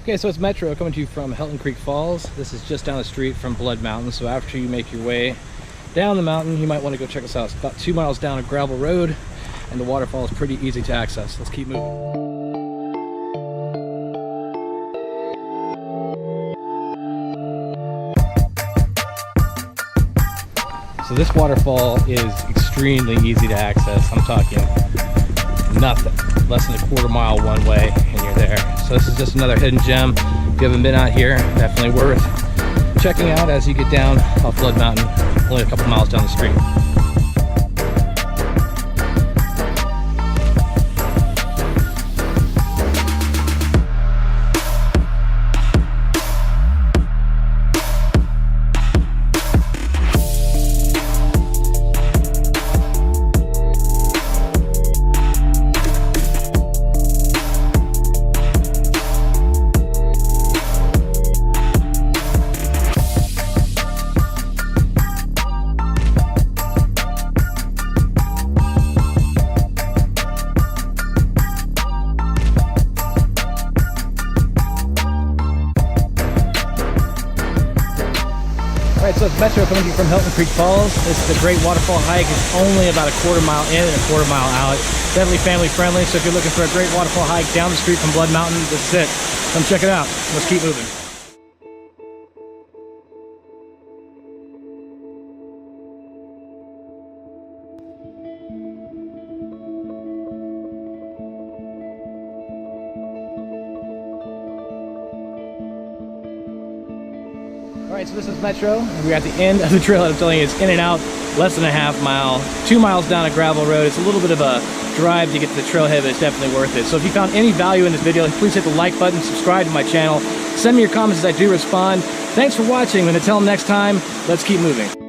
Okay, so it's Metro coming to you from Helton Creek Falls. This is just down the street from Blood Mountain, so after you make your way down the mountain, you might want to go check us out. It's about 2 miles down a gravel road, and the waterfall is pretty easy to access. Let's keep moving. So this waterfall is extremely easy to access. I'm talking nothing, less than a quarter-mile one way and you're there. So this is just another hidden gem. If you haven't been out here, definitely worth checking out as you get down off Blood Mountain, only a couple miles down the street. Alright, so it's Metro coming to you from Helton Creek Falls. This is a great waterfall hike. It's only about a quarter-mile in and a quarter-mile out. Definitely family-friendly, so if you're looking for a great waterfall hike down the street from Blood Mountain, this is it. Come check it out. Let's keep moving. Alright, so this is Metro. We're at the end of the trail. I'm telling you, it's in and out, less than a half mile, 2 miles down a gravel road. It's a little bit of a drive to get to the trailhead, but it's definitely worth it. So if you found any value in this video, please hit the like button, subscribe to my channel, send me your comments as I do respond. Thanks for watching, and until next time, let's keep moving.